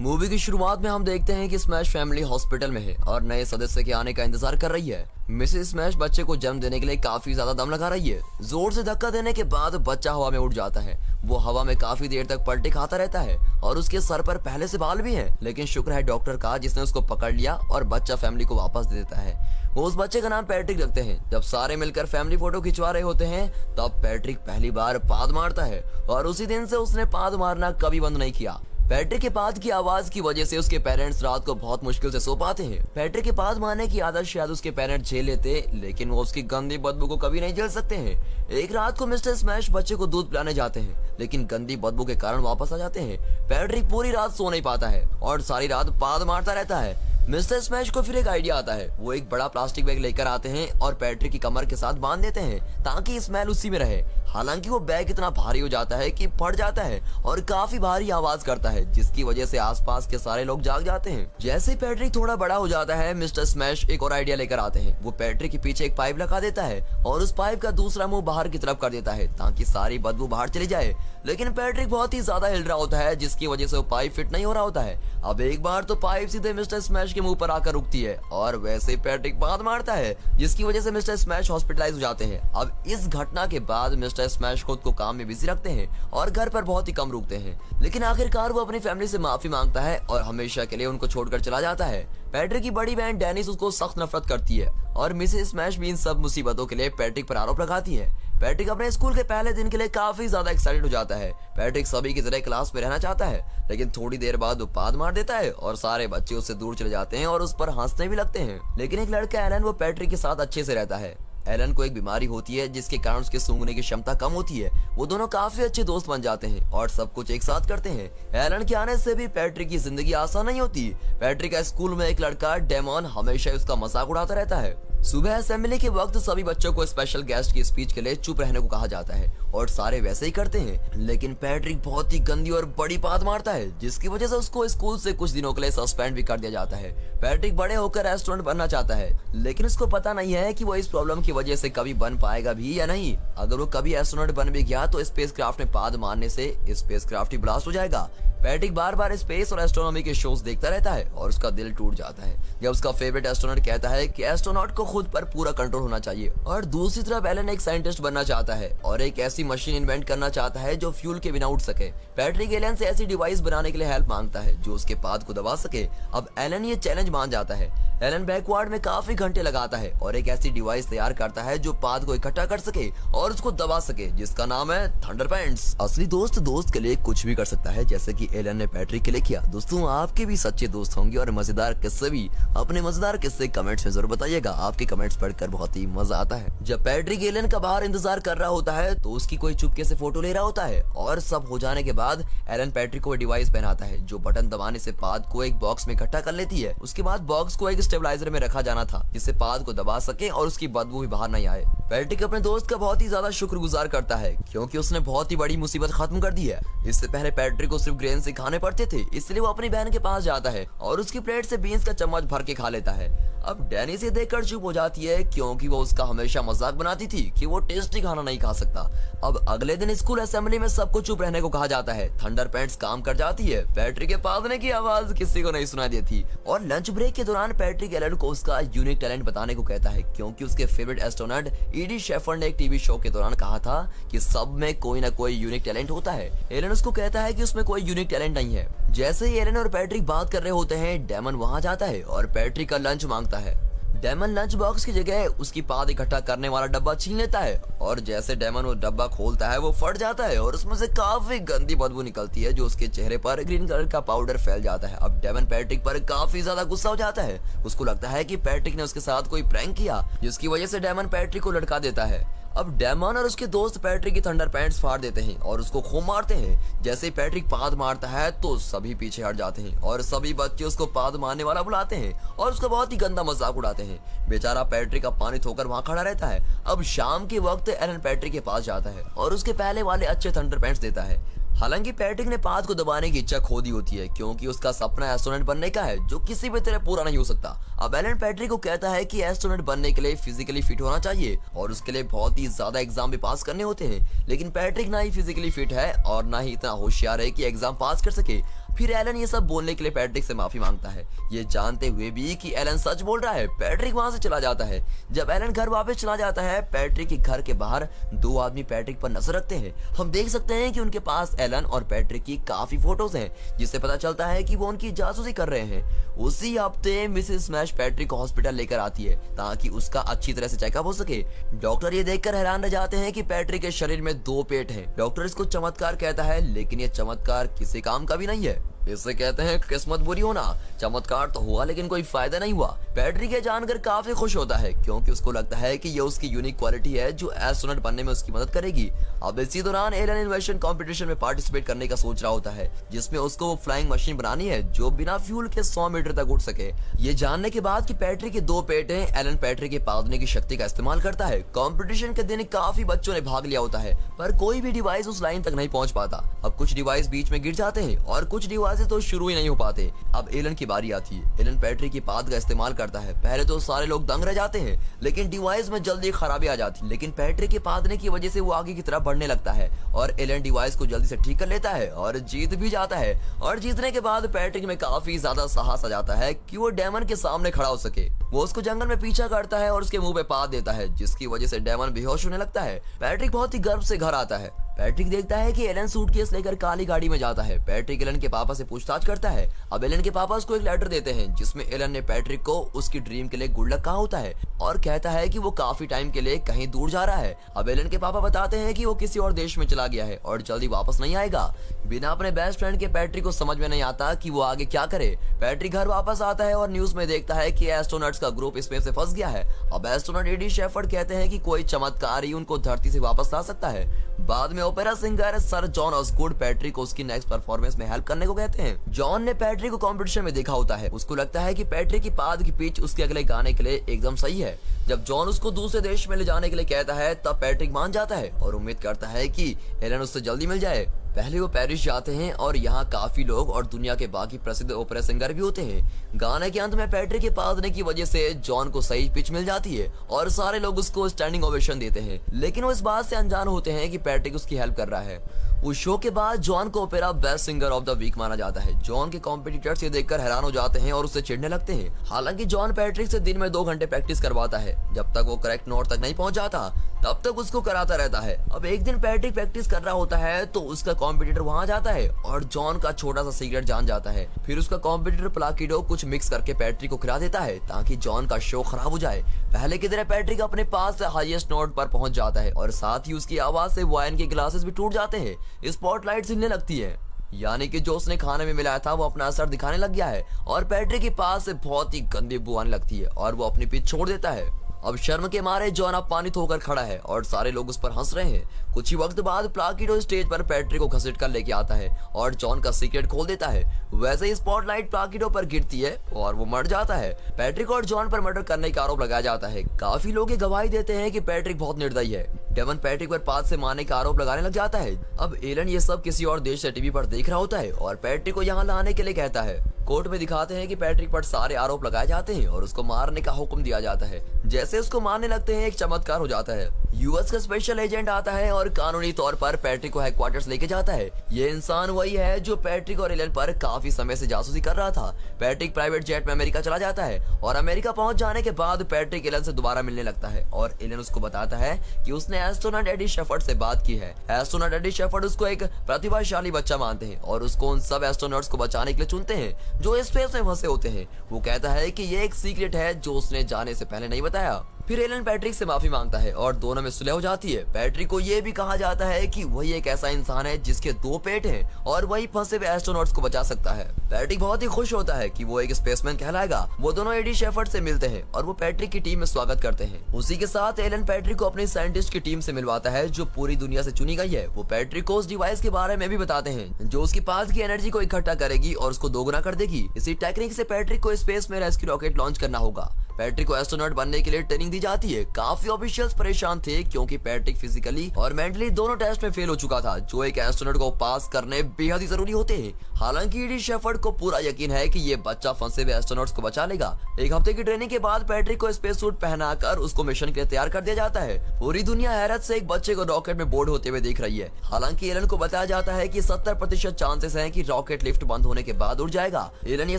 Movie की शुरुआत में हम देखते हैं कि स्मैश फैमिली हॉस्पिटल में है और नए सदस्य के आने का इंतजार कर रही है। मिसेस स्मैश बच्चे को जन्म देने के लिए काफी ज्यादा दम लगा रही है। जोर से धक्का देने के बाद बच्चा हवा में उड़ जाता है। वो हवा में काफी देर तक पलटे खाता रहता है और उसके सर पर पहले से बाल भी हैं, लेकिन शुक्र है डॉक्टर का जिसने उसको पकड़ लिया और बच्चा फैमिली को वापस दे देता है। वो उस बच्चे का नाम पैट्रिक रखते हैं। जब सारे मिलकर फैमिली फोटो खिंचवा रहे होते हैं तब पैट्रिक पहली बार पाद मारता है और उसी दिन से उसने पाद मारना कभी बंद नहीं किया। पैट्रिक के पाद की आवाज की वजह से उसके पेरेंट्स रात को बहुत मुश्किल से सो पाते हैं। पैट्रिक के पाद मारने की आदत शायद उसके पेरेंट्स झेल लेते, लेकिन वो उसकी गंदी बदबू को कभी नहीं झेल सकते हैं। एक रात को मिस्टर स्मैश बच्चे को दूध पिलाने जाते हैं, लेकिन गंदी बदबू के कारण वापस आ जाते हैं। पैट्रिक पूरी रात सो नहीं पाता है और सारी रात पाद मारता रहता है। मिस्टर स्मैश को फिर एक आइडिया आता है। वो एक बड़ा प्लास्टिक बैग लेकर आते हैं और पैट्रिक की कमर के साथ बांध देते हैं ताकि स्मेल उसी में रहे। हालांकि वो बैग इतना भारी हो जाता है कि फट जाता है और काफी भारी आवाज करता है, जिसकी वजह से आसपास के सारे लोग जाग जाते हैं। जैसे पैट्रिक थोड़ा बड़ा हो जाता है, मिस्टर स्मैश एक और आइडिया लेकर आते हैं। वो पैट्रिक के पीछे एक पाइप लगा देता है और उस पाइप का दूसरा मुंह बाहर की तरफ कर देता है ताकि सारी बदबू बाहर चली जाए। लेकिन पैट्रिक बहुत ही ज्यादा हिल रहा होता है, जिसकी वजह से वो पाइप फिट नहीं हो रहा होता है। अब एक बार तो पाइप सीधे मिस्टर स्मैश के मुंह पर आकर रुकती है और वैसे पैट्रिक पाद मारता है, जिसकी वजह से मिस्टर स्मैश हॉस्पिटलाइज हो जाते हैं। अब इस घटना के बाद मिस्टर स्मैश खुद को काम में बिजी रखते हैं और घर पर बहुत ही कम रुकते हैं, लेकिन आखिरकार वो अपनी फैमिली से माफी मांगता है और हमेशा के लिए उनको छोड़कर चला जाता है। पैट्रिक की बड़ी बहन डेनिस उसको सख्त नफरत करती है और मिसेस स्मैश भी इन सब मुसीबतों के लिए पैट्रिक पर आरोप लगाती है। पैट्रिक अपने स्कूल के पहले दिन के लिए काफी ज्यादा एक्साइटेड हो जाता है। पैट्रिक सभी की तरह क्लास में रहना चाहता है, लेकिन थोड़ी देर बाद वो पाद मार देता है और सारे बच्चे उससे दूर चले जाते हैं और उस पर हंसने भी लगते हैं। लेकिन एक लड़का एलन वो पैट्रिक के साथ अच्छे से रहता है। एलन को एक बीमारी होती है जिसके कारण उसके सूंघने की क्षमता कम होती है। वो दोनों काफी अच्छे दोस्त बन जाते हैं और सब कुछ एक साथ करते हैं। एलन के आने से भी पैट्रिक की जिंदगी आसान नहीं होती। पैट्रिक का स्कूल में एक लड़का डेमन हमेशा उसका मजाक उड़ाता रहता है। सुबह असेंबली के वक्त सभी बच्चों को स्पेशल गेस्ट की स्पीच के लिए चुप रहने को कहा जाता है और सारे वैसे ही करते हैं, लेकिन पैट्रिक बहुत ही गंदी और बड़ी बात मारता है, जिसकी वजह से उसको स्कूल से कुछ दिनों के लिए सस्पेंड भी कर दिया जाता है। पैट्रिक बड़े होकर एस्ट्रोनॉट बनना चाहता है, लेकिन उसको पता नहीं है कि वो इस प्रॉब्लम की वजह से कभी बन पाएगा भी या नहीं। अगर वो कभी एस्ट्रोनॉट बन भी गया तो स्पेसक्राफ्ट में पाद मारने से स्पेसक्राफ्ट ही ब्लास्ट हो जाएगा। पैट्रिक बार बार स्पेस और एस्ट्रोनॉमी के शोज देखता रहता है और उसका दिल टूट जाता है जब उसका फेवरेट एस्ट्रोनॉट कहता है कि एस्ट्रोनॉट को खुद पर पूरा कंट्रोल होना चाहिए। और दूसरी तरफ एलन एक साइंटिस्ट बनना चाहता है और एक ऐसी मशीन इन्वेंट करना चाहता है जो फ्यूल के बिना उड़ सके। पैट्रिक एलन से ऐसी डिवाइस बनाने के लिए हेल्प मांगता है जो उसके पाद को दबा सके। अब एलन ये चैलेंज मान जाता है। एलन बैकवार्ड में काफी घंटे लगाता है और एक ऐसी डिवाइस तैयार करता है जो पाद को इकट्ठा कर सके और उसको दबा सके, जिसका नाम है थंडरपेंट्स। असली दोस्त दोस्त के लिए कुछ भी कर सकता है, जैसे कि एलन ने पैट्रिक के लिए किया। दोस्तों, आपके भी सच्चे दोस्त होंगे और मजेदार किस्से भी। अपने मजेदार किस्से कमेंट्स में जरूर बताइएगा, आपके कमेंट्स पढ़कर बहुत ही मजा आता है। जब पैट्रिक एलन का बाहर इंतजार कर रहा होता है तो उसकी कोई चुपके से फोटो ले रहा होता है और सब हो जाने के बाद एलन पैट्रिक को डिवाइस पहनाता है जो बटन दबाने से पाद को एक बॉक्स में इकट्ठा कर लेती है। उसके बाद बॉक्स को एक स्टेबलाइजर में रखा जाना था जिससे पाद को दबा सके और उसकी बदबू भी बाहर नहीं आए। पैट्रिक अपने दोस्त का बहुत ही ज्यादा शुक्रगुजार करता है क्योंकि उसने बहुत ही बड़ी मुसीबत खत्म कर दी है। इससे पहले पैट्रिक को सिर्फ ग्रेन से खाने पड़ते थे, इसलिए वो अपनी बहन के पास जाता है और उसकी प्लेट से बीन्स का चम्मच भर के खा लेता है। अब डैनी से देखकर चुप हो जाती है क्योंकि वो उसका हमेशा मजाक बनाती थी कि वो टेस्टी खाना नहीं खा सकता। अब अगले दिन स्कूल असेंबली में सबको चुप रहने को कहा जाता है। थंडरपेंट्स काम कर जाती है। पैट्रिक के पादने की आवाज किसी को नहीं सुनाई देती और लंच ब्रेक के दौरान पैट्रिक एलन को उसका यूनिक टैलेंट बताने को कहता है क्योंकि उसके फेवरेट एस्ट्रोनॉट ईडी शेफर्ड ने एक टीवी शो के दौरान कहा था कि सब में कोई ना कोई यूनिक टैलेंट होता है। एलन उसको कहता है कि उसमें कोई यूनिक टैलेंट नहीं है। जैसे ही एलन और पैट्रिक बात कर रहे होते हैं, डेमन वहां जाता है और पैट्रिक का लंच मांगता है। डेमन लंच बॉक्स की जगह उसकी पाद इकट्ठा करने वाला डब्बा छीन लेता है और जैसे डेमन वो डब्बा खोलता है वो फट जाता है और उसमें से काफी गंदी बदबू निकलती है जो उसके चेहरे पर ग्रीन कलर का पाउडर फैल जाता है। अब डेमन पैट्रिक पर काफी ज्यादा गुस्सा हो जाता है। उसको लगता है कि पैट्रिक ने उसके साथ कोई प्रैंक किया, जिसकी वजह से डेमन पैट्रिक को लटका देता है। अब डेमन और उसके दोस्त पैट्रिक की थंडरपेंट्स फाड़ देते हैं और उसको खूब मारते हैं। जैसे ही पैट्रिक पाद मारता है तो सभी पीछे हट जाते हैं और सभी बच्चे उसको पाद मारने वाला बुलाते हैं और उसका बहुत ही गंदा मजाक उड़ाते हैं। बेचारा पैट्रिक अब पानी धोकर वहां खड़ा रहता है। अब शाम के वक्त एलन पैट्रिक के पास जाता है और उसके पहले वाले अच्छे थंडरपेंट्स देता है। हालांकि पैट्रिक ने पाद को दबाने की इच्छा खो दी होती है क्योंकि उसका सपना एस्ट्रोनॉट बनने का है जो किसी भी तरह पूरा नहीं हो सकता। अब एलन पैट्रिक को कहता है कि एस्ट्रोनॉट बनने के लिए फिजिकली फिट होना चाहिए और उसके लिए बहुत ही ज्यादा एग्जाम भी पास करने होते हैं, लेकिन पैट्रिक ना ही फिजिकली फिट है और ना ही इतना होशियार है कि एग्जाम पास कर सके। फिर एलन ये सब बोलने के लिए पैट्रिक से माफी मांगता है, ये जानते हुए भी कि एलन सच बोल रहा है। पैट्रिक वहां से चला जाता है। जब एलन घर वापस चला जाता है, पैट्रिक के घर के बाहर दो आदमी पैट्रिक पर नजर रखते हैं। हम देख सकते हैं कि उनके पास एलन और पैट्रिक की काफी फोटोज हैं, जिससे पता चलता है कि वो उनकी जासूसी कर रहे हैं। उसी हफ्ते मिसेस स्मैश पैट्रिक को हॉस्पिटल लेकर आती है ताकि उसका अच्छी तरह से चेकअप हो सके। डॉक्टर ये देखकर हैरान रह जाते हैं कि पैट्रिक के शरीर में 2 पेट हैं। डॉक्टर इसको चमत्कार कहता है, लेकिन ये चमत्कार किसी काम का भी नहीं है। इसे कहते हैं किस्मत बुरी होना। चमत्कार तो हुआ लेकिन कोई फायदा नहीं हुआ। पैट्रिक ये जानकर काफी खुश होता है क्योंकि उसको लगता है कि ये उसकी यूनिक क्वालिटी है जो एस्ट्रोनॉट बनने में उसकी मदद करेगी। अब इसी दौरान एलन इन्वेंशन कंपटीशन में पार्टिसिपेट करने का सोच रहा होता है, जिसमें उसको वो फ्लाइंग मशीन बनानी है जो बिना फ्यूल के 100 मीटर तक उड़ सके। ये जानने के बाद कि पैट्रिक के 2 पेट हैं, एलन पैट्रिक के पादने की शक्ति का इस्तेमाल करता है। कंपटीशन के दिन काफी बच्चों ने भाग लिया होता है, पर कोई भी डिवाइस उस लाइन तक नहीं पहुंच पाता। अब कुछ डिवाइस बीच में गिर जाते हैं और कुछ डिवाइस तो शुरू ही नहीं हो पाते। अब एलन की बारी आती है। एलन पैट्रिक की पाद का इस्तेमाल करता है। पहले तो सारे लोग दंग रह जाते हैं, लेकिन डिवाइस में जल्दी खराबी आ जाती है। लेकिन पैट्रिक के पादने की वजह से वो आगे की तरफ बढ़ने लगता है और एलन डिवाइस को जल्दी से ठीक कर लेता है और जीत भी जाता है। और जीतने के बाद पैट्रिक में काफी ज्यादा साहस आ जाता है कि वो डेमन के सामने खड़ा हो सके। वो उसको जंगल में पीछा करता है और उसके मुंह पे पाद देता है, जिसकी वजह से डेमन बेहोश होने लगता है। पैट्रिक बहुत ही गर्व से घर आता है। पैट्रिक देखता है कि एलन सूटकेस लेकर काली गाड़ी में जाता है। पैट्रिक एलन के पापा से पूछताछ करता है। अब एलन के पापा उसको एक लेटर देते हैं जिसमें एलन ने पैट्रिक को उसकी ड्रीम के लिए गुड लक कहा होता है और कहता है कि वो काफी टाइम के लिए कहीं दूर जा रहा है। अब एलन के पापा बताते हैं कि वो किसी और देश में चला गया है और जल्दी वापस नहीं आएगा। बिना अपने बेस्ट फ्रेंड के पैट्रिक को समझ में नहीं आता कि वो आगे क्या करे। पैट्रिक घर वापस आता है और न्यूज में देखता है कि एस्ट्रोनॉट्स का ग्रुप स्पेस से फंस गया है। अब एस्ट्रोनॉट एडी शेफर्ड कहते हैं कि कोई चमत्कार ही उनको धरती से वापस ला सकता है। बाद में opera singer sir John Osgood Patrick को उसकी नेक्स्ट परफॉर्मेंस में हेल्प करने को कहते हैं। जॉन ने पैट्रिक को कंपटीशन में देखा होता है। उसको लगता है कि पैट्रिक की पाद की पिच उसके अगले गाने के लिए एकदम सही है। जब जॉन उसको दूसरे देश में ले जाने के लिए कहता है, तब पैट्रिक मान जाता है और उम्मीद करता है कि एलन उससे जल्दी मिल जाए। पहले वो पेरिस जाते हैं और यहाँ काफी लोग और दुनिया के बाकी प्रसिद्ध ओपेरा सिंगर भी होते हैं। गाने के अंत में पैट्रिक के पादने की वजह से जॉन को सही पिच मिल जाती है और सारे लोग उसको स्टैंडिंग ओवेशन देते हैं, लेकिन वो इस बात से अनजान होते हैं कि पैट्रिक उसकी हेल्प कर रहा है। उस शो के बाद जॉन को opera best singer of the week माना जाता है। जॉन के कॉम्पिटिटर्स ये देखकर हैरान हो जाते हैं और उससे चिढ़ने लगते हैं। हालांकि जॉन पैट्रिक से दिन में 2 घंटे प्रैक्टिस करवाता है। जब तक वो करेक्ट नोट तक नहीं पहुंच जाता तब तक उसको कराता रहता है। अब एक दिन पैट्रिक प्रैक्टिस कर रहा होता है तो उसका कॉम्पिटिटर वहां जाता है और जॉन का छोटा सा सीक्रेट जान जाता है। फिर उसका कॉम्पिटिटर प्लाकिडो कुछ मिक्स करके पैट्रिक को खिला देता है ताकि जॉन का शो खराब हो जाए। पहले की तरह पैट्रिक अपने पास से हाईएस्ट नोट पर पहुंच जाता है और साथ ही उसकी आवाज से वाइन के ग्लासेस भी टूट जाते हैं। स्पॉटलाइट हिलने लगती है, यानी कि जो उसने खाने में मिलाया था वो अपना असर दिखाने लग गया है और पैट्रिक के पास से बहुत ही गंदी बू आने लगती है और वो अपनी पिच छोड़ देता है। अब शर्म के मारे जॉन अपमानित होकर खड़ा है और सारे लोग उस पर हंस रहे हैं। कुछ ही वक्त बाद प्लाकिडो स्टेज पर पैट्रिक को घसीट कर लेके आता है और जॉन का सीक्रेट खोल देता है। वैसे ही स्पॉटलाइट प्लाकिडो पर गिरती है और वो मर जाता है। पैट्रिक और जॉन पर मर्डर करने का आरोप लगाया जाता है। काफी लोग ये गवाही देते हैं कि पैट्रिक बहुत निर्दयी है। डेमन पैट्रिक पर पाद से मारने का आरोप लगाने लग जाता है। अब एलन ये सब किसी और देश से टीवी पर देख रहा होता है और पैट्रिक को यहाँ लाने के लिए कहता है। कोर्ट में दिखाते हैं कि पैट्रिक पर सारे आरोप लगाए जाते हैं और उसको मारने का हुक्म दिया जाता है। जैसे उसको मारने लगते हैं एक चमत्कार हो जाता है। यूएस का स्पेशल एजेंट आता है और कानूनी तौर पर पैट्रिक को हेडक्वार्टर्स लेके जाता है। ये इंसान वही है जो पैट्रिक और एलन पर काफी समय से जासूसी कर रहा था। पैट्रिक प्राइवेट जेट में अमेरिका चला जाता है और अमेरिका पहुंच जाने के बाद पैट्रिक एलन से दोबारा मिलने लगता है और एलन उसको बताता है कि उसने एस्ट्रोनॉट एडी शेफर्ड से बात की है। एस्ट्रोनॉट एडी शेफर्ड उसको एक प्रतिभाशाली बच्चा मानते हैं और उसको उन सब एस्ट्रोनॉट्स को बचाने के लिए चुनते हैं जो स्पेस में फंसे होते हैं। वो कहता है कि ये एक सीक्रेट है जो उसने जाने से पहले नहीं बताया। फिर एलन पैट्रिक से माफी मांगता है और दोनों में सुलह हो जाती है। पैट्रिक को ये भी कहा जाता है कि वही एक ऐसा इंसान है जिसके 2 पेट हैं और वही फंसे हुए एस्ट्रोनॉट्स को बचा सकता है। पैट्रिक बहुत ही खुश होता है कि वो एक स्पेसमैन कहलाएगा। वो दोनों एडी शेफर्ड से मिलते हैं और वो पैट्रिक की टीम में स्वागत करते हैं। उसी के साथ एलन पैट्रिक को अपनी साइंटिस्ट की टीम से मिलवाता है जो पूरी दुनिया से चुनी गई है। वो पैट्रिक को उस डिवाइस के बारे में भी बताते हैं जो उसकी पाद की एनर्जी को इकट्ठा करेगी और उसको दोगुना कर देगी। इसी टेक्निक से पैट्रिक को स्पेस में रेस्क्यू रॉकेट लॉन्च करना होगा। पैट्रिक को एस्ट्रोनॉट बनने के लिए ट्रेनिंग दी जाती है। काफी ऑफिशियल्स परेशान थे क्योंकि पैट्रिक फिजिकली और मेंटली दोनों टेस्ट में फेल हो चुका था, जो एक एस्ट्रोनॉट को पास करने बेहद ही जरूरी होते हैं। हालांकि ईडी शेफर्ड को पूरा यकीन है कि ये बच्चा फंसे हुए एस्ट्रोनॉट्स को बचा लेगा। एक हफ्ते की ट्रेनिंग के बाद पैट्रिक को स्पेस सूट पहनाकर उसको मिशन के लिए तैयार कर दिया जाता है। पूरी दुनिया हैरत से एक बच्चे को रॉकेट में बोर्ड होते हुए देख रही है। हालांकि एलन को बताया जाता है कि 70% चांसेस हैं कि रॉकेट लिफ्ट बंद होने के बाद उड़ जाएगा। एलन ये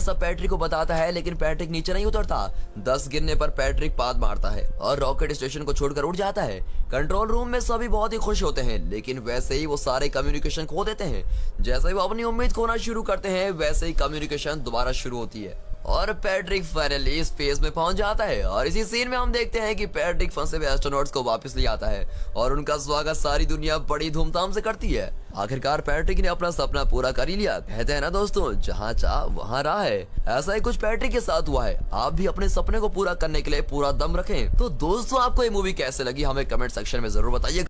सब पैट्रिक को बताता है, लेकिन पैट्रिक नीचे नहीं उतरता। 10 गिरने पर पैट्रिक पाद मारता है और रॉकेट स्टेशन को छोड़कर उड़ जाता है। कंट्रोल रूम में सभी बहुत ही खुश होते हैं, लेकिन वैसे ही वो सारे कम्युनिकेशन खो देते हैं। जैसे ही वो अपनी उम्मीद खोना शुरू करते हैं, वैसे ही कम्युनिकेशन दोबारा शुरू होती है और पैट्रिक फाइनली स्पेस में पहुंच जाता है। और इसी सीन में हम देखते हैं कि पैट्रिक फंसे हुए एस्ट्रोनॉट्स को वापस ले आता है और उनका स्वागत सारी दुनिया बड़ी धूमधाम से करती है। आखिरकार पैट्रिक ने अपना सपना पूरा कर ही लिया। कहते हैं ना दोस्तों, जहाँ चाह वहाँ राह है। ऐसा ही कुछ पैट्रिक के साथ हुआ है। आप भी अपने सपने को पूरा करने के लिए पूरा दम रखें। तो दोस्तों, आपको ये मूवी कैसे लगी हमें कमेंट सेक्शन में जरूर बताइए।